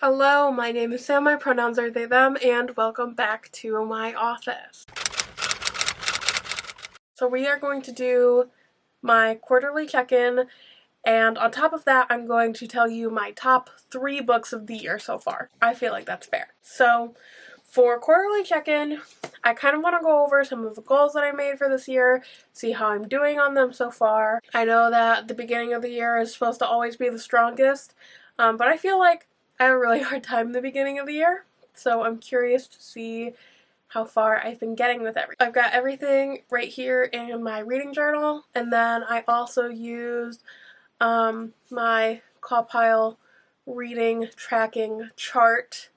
Hello, my name is Sam, my pronouns are they, them, and welcome back to my office. So we are going to do my quarterly check-in, and on top of that, I'm going to tell you my top 3 books of the year so far. I feel like that's fair. So for quarterly check-in, I kind of want to go over some of the goals that I made for this year, see how I'm doing on them so far. I know that the beginning of the year is supposed to always be the strongest, but I feel like I have a really hard time in the beginning of the year, so I'm curious to see how far I've been getting with everything. I've got everything right here in my reading journal, and then I also used my Cawpile reading tracking chart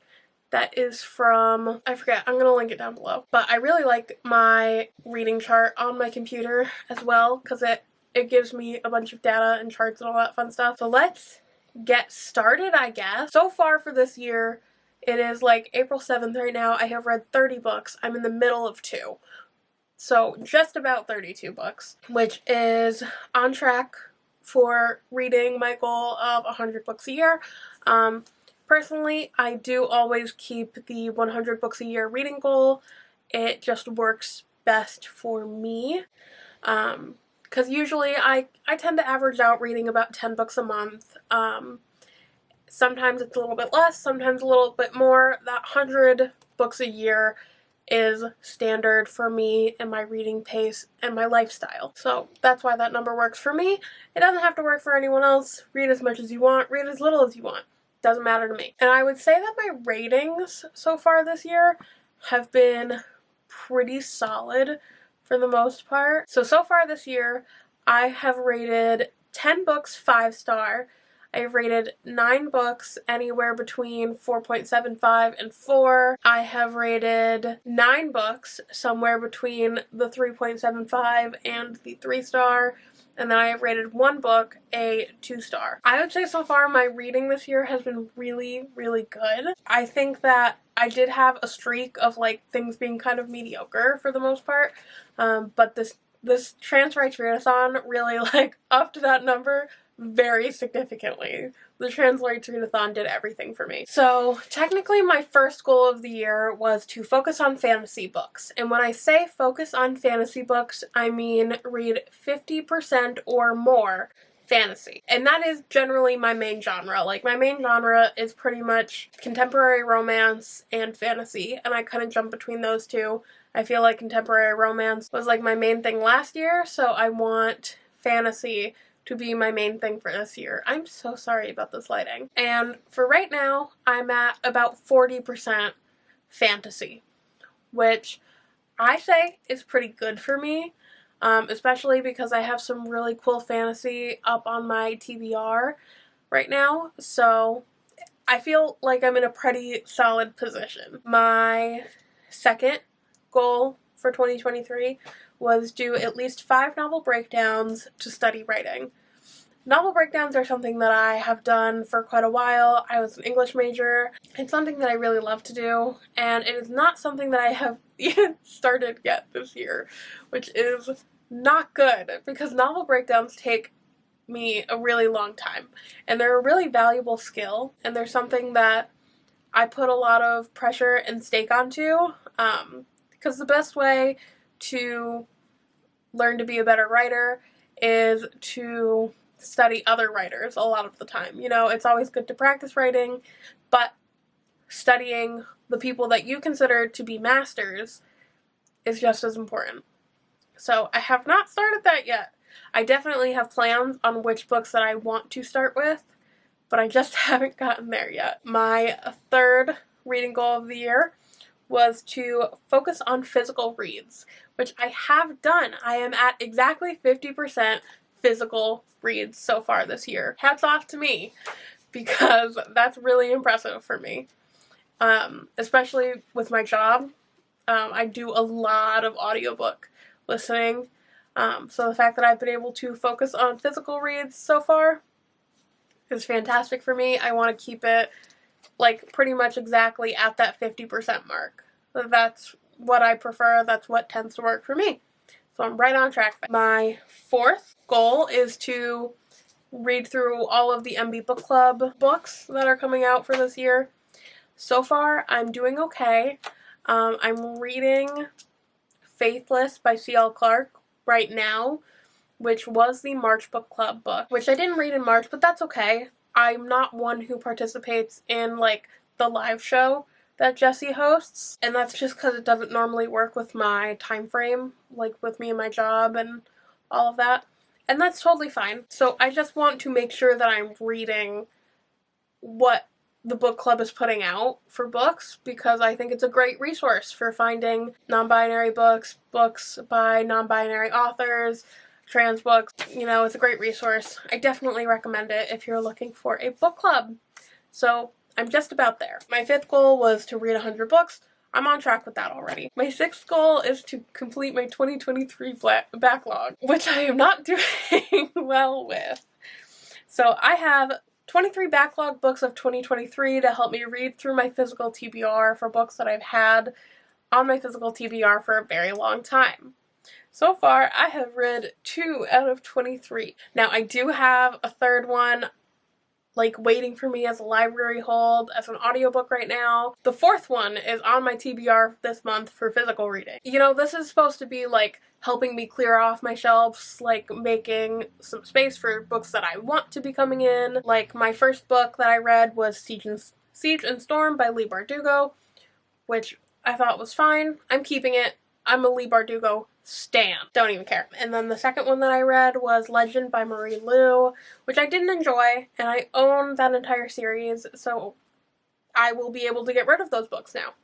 that is from, I forget, I'm going to link it down below. But I really like my reading chart on my computer as well because it gives me a bunch of data and charts and all that fun stuff. So let's get started, I guess. So far for this year, it is like April 7th right now. I have read 30 books. I'm in the middle of 2. So just about 32 books, which is on track for reading my goal of 100 books a year. Personally, I do always keep the 100 books a year reading goal. It just works best for me. Because usually I tend to average out reading about 10 books a month. Sometimes it's a little bit less, sometimes a little bit more. That 100 books a year is standard for me and my reading pace and my lifestyle. So that's why that number works for me. It doesn't have to work for anyone else. Read as much as you want, read as little as you want. Doesn't matter to me. And I would say that my ratings so far this year have been pretty solid for the most part. So far this year, I have rated 10 books 5-star. I've rated 9 books anywhere between 4.75 and 4. I have rated 9 books somewhere between the 3.75 and the 3-star. And then I have rated 1 book a 2-star. I would say so far my reading this year has been really, really good. I think that I did have a streak of like things being kind of mediocre for the most part, but this Trans Rights Readathon really like upped that number very significantly. The Trans Rights Readathon did everything for me. So technically my first goal of the year was to focus on fantasy books. And when I say focus on fantasy books, I mean read 50% or more fantasy. And that is generally my main genre. Like my main genre is pretty much contemporary romance and fantasy, and I kind of jump between those two. I feel like contemporary romance was like my main thing last year, so I want fantasy to be my main thing for this year. I'm so sorry about this lighting. And for right now, I'm at about 40% fantasy, which I say is pretty good for me, especially because I have some really cool fantasy up on my TBR right now, so I feel like I'm in a pretty solid position. My second goal for 2023 was do at least 5 novel breakdowns to study writing. Novel breakdowns are something that I have done for quite a while. I was an English major. It's something that I really love to do, and it is not something that I have even started yet this year, which is not good because novel breakdowns take me a really long time, and they're a really valuable skill, and they're something that I put a lot of pressure and stake onto, because the best way to learn to be a better writer is to study other writers a lot of the time. You know, it's always good to practice writing, but studying the people that you consider to be masters is just as important. So I have not started that yet. I definitely have plans on which books that I want to start with, but I just haven't gotten there yet. My third reading goal of the year was to focus on physical reads, which I have done. I am at exactly 50% physical reads so far this year. Hats off to me, because that's really impressive for me. Especially with my job, I do a lot of audiobook listening. So the fact that I've been able to focus on physical reads so far is fantastic for me. I want to keep it like pretty much exactly at that 50% mark. That's what I prefer. That's what tends to work for me. So I'm right on track. My fourth goal is to read through all of the MB Book Club books that are coming out for this year. So far, I'm doing okay. I'm reading Faithless by C.L. Clarke right now, which was the March Book Club book, which I didn't read in March, but that's okay. I'm not one who participates in, like, the live show that Jessie hosts, and that's just because it doesn't normally work with my time frame, like with me and my job and all of that, and that's totally fine. So I just want to make sure that I'm reading what the book club is putting out for books, because I think it's a great resource for finding non-binary books, books by non-binary authors, trans books. You know, it's a great resource. I definitely recommend it if you're looking for a book club. So I'm just about there. My 5th goal was to read 100 books. I'm on track with that already. My 6th goal is to complete my 2023 backlog, which I am not doing well with. So I have 23 backlog books of 2023 to help me read through my physical TBR for books that I've had on my physical TBR for a very long time. So far, I have read 2 out of 23. Now, I do have a 3rd one, like, waiting for me as a library hold, as an audiobook right now. The 4th one is on my TBR this month for physical reading. You know, this is supposed to be, like, helping me clear off my shelves, like, making some space for books that I want to be coming in. Like, my first book that I read was Siege and Storm by Leigh Bardugo, which I thought was fine. I'm keeping it. I'm a Leigh Bardugo stan. Don't even care. And then the second one that I read was Legend by Marie Lu, which I didn't enjoy, and I own that entire series, so I will be able to get rid of those books now,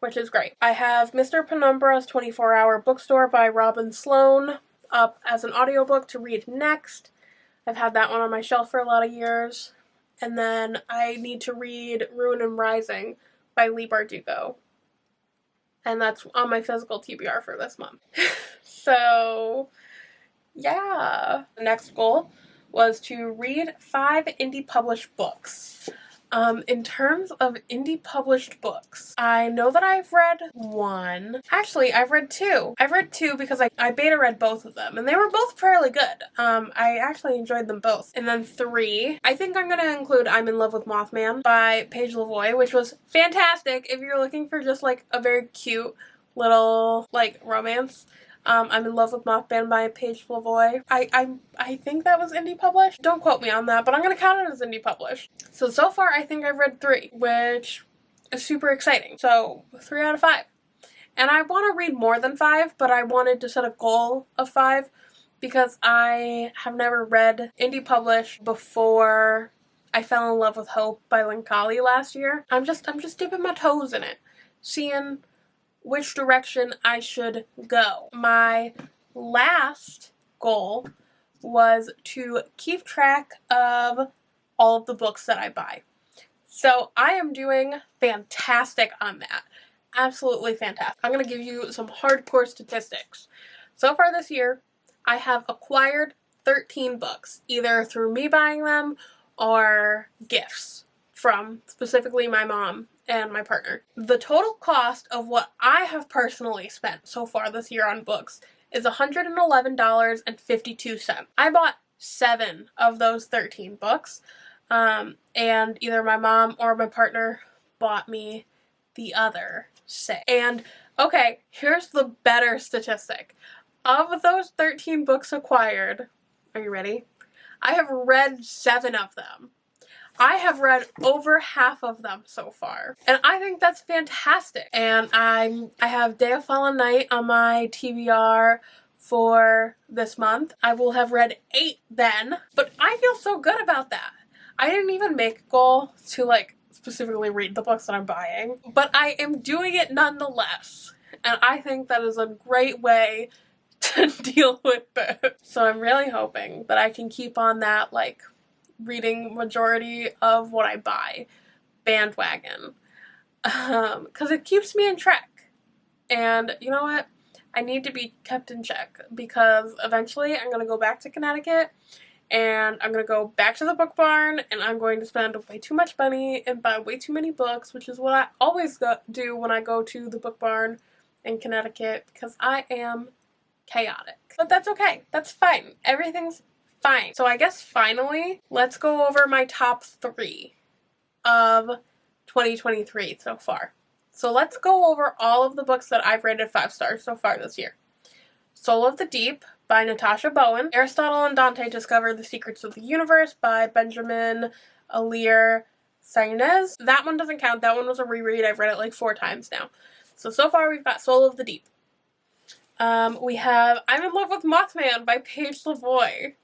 which is great. I have Mr. Penumbra's 24-Hour Bookstore by Robin Sloan up as an audiobook to read next. I've had that one on my shelf for a lot of years. And then I need to read Ruin and Rising by Leigh Bardugo, and that's on my physical TBR for this month. So, yeah. The next goal was to read 5 indie published books. In terms of indie published books, I know that I've read 1. Actually, I've read 2. I've read 2 because I beta read both of them, and they were both fairly good. I actually enjoyed them both. And then 3, I think I'm gonna include I'm in Love with Mothman by Paige Lavoie, which was fantastic if you're looking for just, like, a very cute little, like, romance. I'm in Love with Mothman by Paige Lavoie. I think that was indie published. Don't quote me on that, but I'm gonna count it as indie published. So far I think I've read 3, which is super exciting. So 3 out of 5. And I want to read more than 5, but I wanted to set a goal of 5 because I have never read indie published before I fell in love with Hope by Linkali last year. I'm just dipping my toes in it, seeing which direction I should go. My last goal was to keep track of all of the books that I buy. So I am doing fantastic on that. Absolutely fantastic. I'm going to give you some hardcore statistics. So far this year, I have acquired 13 books, either through me buying them or gifts from specifically my mom and my partner. The total cost of what I have personally spent so far this year on books is $111.52. I bought 7 of those 13 books, and either my mom or my partner bought me the other 6. And okay, here's the better statistic. Of those 13 books acquired, are you ready? I have read 7 of them. I have read over half of them so far, and I think that's fantastic. And I have Day of Fallen Night on my TBR for this month. I will have read 8 then, but I feel so good about that. I didn't even make a goal to, like, specifically read the books that I'm buying, but I am doing it nonetheless, and I think that is a great way to deal with this. So I'm really hoping that I can keep on that, like, reading majority of what I buy bandwagon, because it keeps me in track. And you know what? I need to be kept in check, because eventually I'm going to go back to Connecticut and I'm going to go back to the book barn and I'm going to spend way too much money and buy way too many books, which is what I always do when I go to the book barn in Connecticut, because I am chaotic. But that's okay. That's fine. Everything's Fine. So I guess finally, let's go over my top 3 of 2023 so far. So let's go over all of the books that I've rated 5 stars so far this year. Soul of the Deep by Natasha Bowen. Aristotle and Dante Discover the Secrets of the Universe by Benjamin Alir Sainz. That one doesn't count. That one was a reread. I've read it like 4 times now. So far we've got Soul of the Deep. We have I'm in Love with Mothman by Paige Lavoie.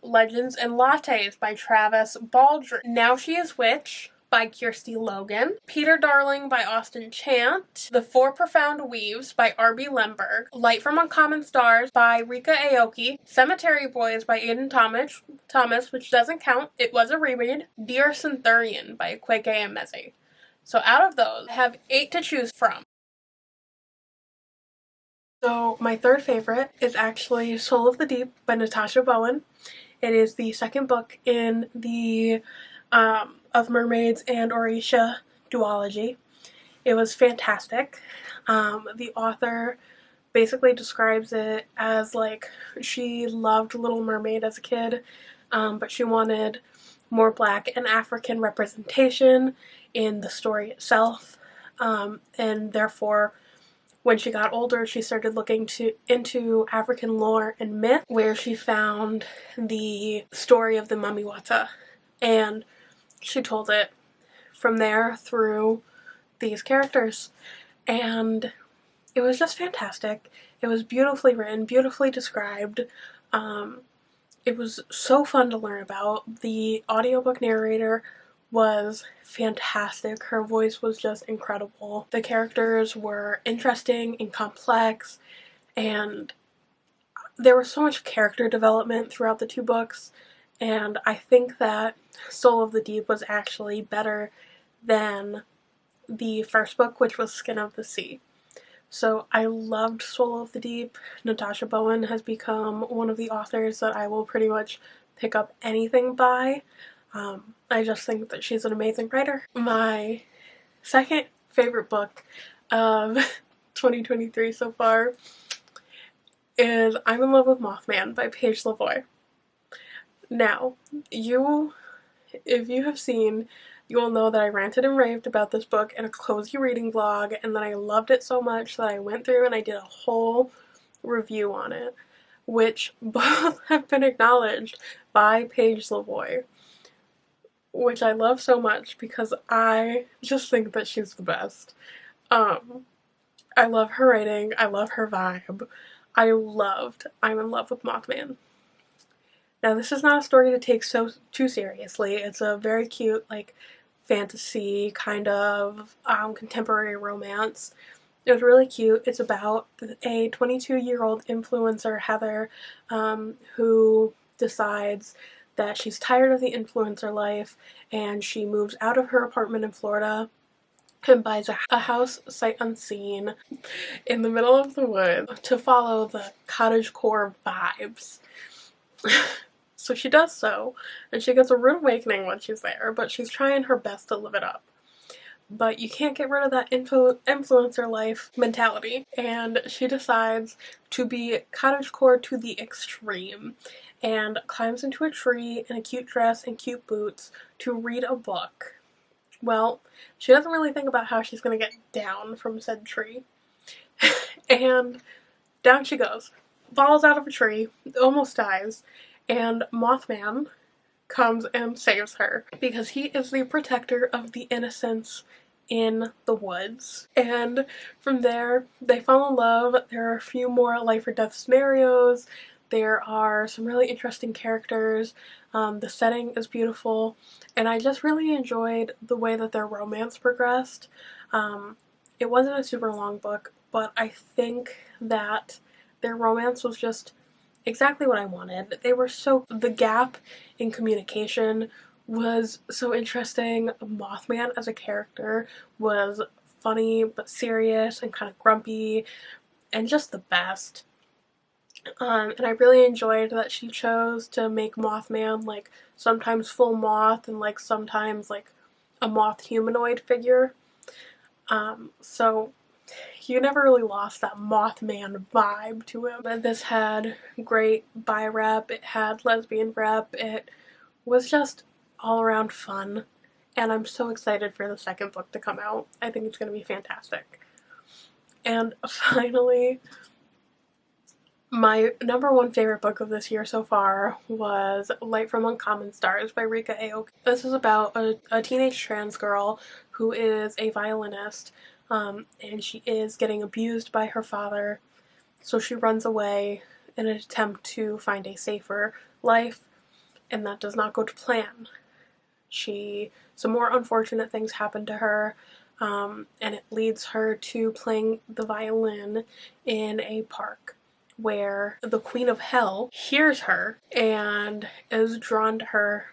Legends and Lattes by Travis Baldree. Now She Is Witch by Kirsty Logan. Peter Darling by Austin Chant. The Four Profound Weaves by R.B. Lemberg. Light from Uncommon Stars by Rika Aoki. Cemetery Boys by Aiden Thomas, which doesn't count. It was a reread. Dear Centurion by Kweke Emezi. So out of those, I have 8 to choose from. So my third favorite is actually Soul of the Deep by Natasha Bowen. It is the second book in the of Mermaids and Orisha duology. It was fantastic. The author basically describes it as like she loved Little Mermaid as a kid, but she wanted more Black and African representation in the story itself, and therefore when she got older, she started looking into African lore and myth, where she found the story of the Mamiwata, and she told it from there through these characters, and it was just fantastic. It was beautifully written, beautifully described. It was so fun to learn about. The audiobook narrator was fantastic. Her voice was just incredible. The characters were interesting and complex, and there was so much character development throughout the 2 books, and I think that Soul of the Deep was actually better than the first book, which was Skin of the Sea. So I loved Soul of the Deep. Natasha Bowen has become one of the authors that I will pretty much pick up anything by. I just think that she's an amazing writer. My second favorite book of 2023 so far is I'm in Love with Mothman by Paige Lavoie. Now, if you have seen, you will know that I ranted and raved about this book in a cozy reading vlog, and that I loved it so much that I went through and I did a whole review on it, which both have been acknowledged by Paige Lavoie, which I love so much because I just think that she's the best. I love her writing, I love her vibe. I loved I'm in Love with Mothman. Now, this is not a story to take too seriously. It's a very cute, like, fantasy kind of contemporary romance. It was really cute. It's about a 22-year-old influencer, Heather, who decides that she's tired of the influencer life, and she moves out of her apartment in Florida and buys a house sight unseen in the middle of the woods to follow the cottagecore vibes. So she does so, and she gets a rude awakening when she's there, but she's trying her best to live it up. But you can't get rid of that influencer life mentality, and she decides to be cottagecore to the extreme, and climbs into a tree in a cute dress and cute boots to read a book. Well, she doesn't really think about how she's going to get down from said tree, and down she goes, falls out of a tree, almost dies, and Mothman comes and saves her because he is the protector of the innocents in the woods. And from there, they fall in love. There are a few more life or death scenarios. There are some really interesting characters. The setting is beautiful, and I just really enjoyed the way that their romance progressed. It wasn't a super long book, but I think that their romance was just exactly what I wanted. The gap in communication was so interesting. Mothman as a character was funny but serious and kind of grumpy and just the best. And I really enjoyed that she chose to make Mothman like sometimes full moth and like sometimes like a moth humanoid figure. So you never really lost that Mothman vibe to him. But this had great bi rep, it had lesbian rep, it was just all around fun. And I'm so excited for the second book to come out. I think it's going to be fantastic. And finally, my number one favorite book of this year so far was Light from Uncommon Stars by Rika Aoki. This is about a teenage trans girl who is a violinist, and she is getting abused by her father, so she runs away in an attempt to find a safer life, and that does not go to plan. Some more unfortunate things happen to her, and it leads her to playing the violin in a park where the Queen of Hell hears her and is drawn to her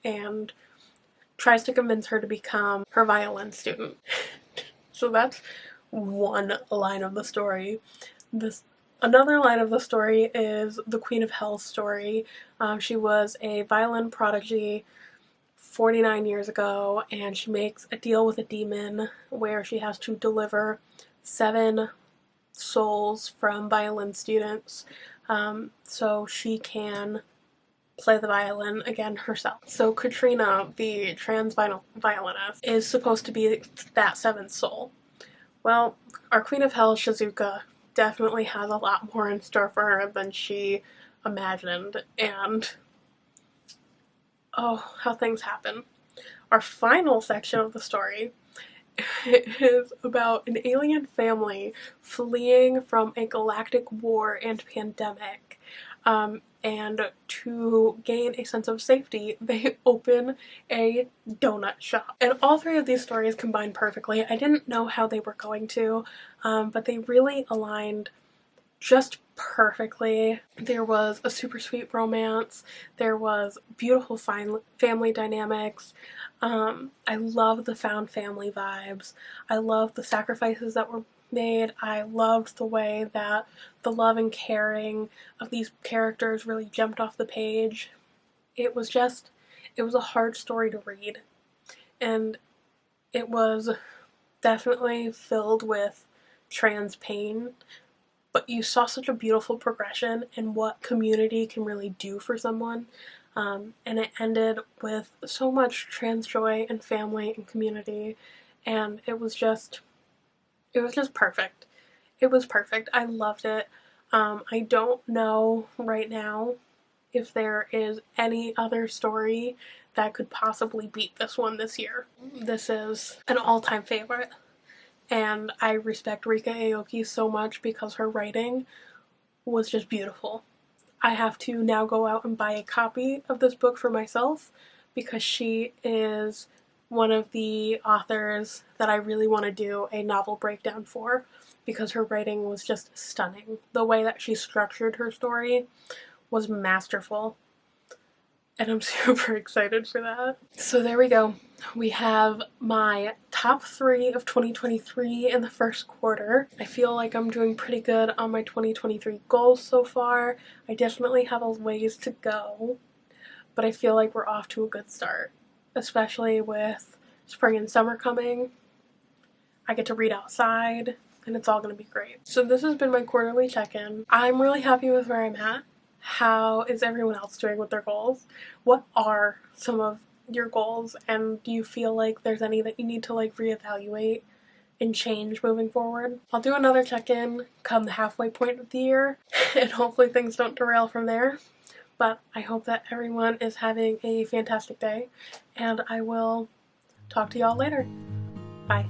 and tries to convince her to become her violin student. So that's one line of the story. Another line of the story is the Queen of Hell's story. She was a violin prodigy 49 years ago, and she makes a deal with a demon where she has to deliver 7 souls from violin students, so she can play the violin again herself. So Katrina, the trans violinist, is supposed to be that 7th soul. Well, our Queen of Hell, Shizuka, definitely has a lot more in store for her than she imagined, and oh, how things happen. Our final section of the story is about an alien family fleeing from a galactic war and pandemic. And to gain a sense of safety, they open a donut shop. And all 3 of these stories combine perfectly. I didn't know how they were going to, but they really aligned just perfectly. There was a super sweet romance. There was beautiful family dynamics. I love the found family vibes. I love the sacrifices that were made. I loved the way that the love and caring of these characters really jumped off the page. It was a hard story to read. And it was definitely filled with trans pain, but you saw such a beautiful progression in what community can really do for someone. And it ended with so much trans joy and family and community, and it was just perfect. It was perfect. I loved it. I don't know right now if there is any other story that could possibly beat this one this year. This is an all-time favorite, and I respect Rika Aoki so much because her writing was just beautiful. I have to now go out and buy a copy of this book for myself because she is one of the authors that I really want to do a novel breakdown for, because her writing was just stunning. The way that she structured her story was masterful, and I'm super excited for that. So there we go. We have my top 3 of 2023 in the first quarter. I feel like I'm doing pretty good on my 2023 goals so far. I definitely have a ways to go, but I feel like we're off to a good start, especially with spring and summer coming. I get to read outside, and it's all going to be great. So this has been my quarterly check-in. I'm really happy with where I'm at. How is everyone else doing with their goals? What are some of your goals, and do you feel like there's any that you need to reevaluate and change moving forward? I'll do another check-in come the halfway point of the year, and hopefully things don't derail from there. But I hope that everyone is having a fantastic day, and I will talk to y'all later. Bye.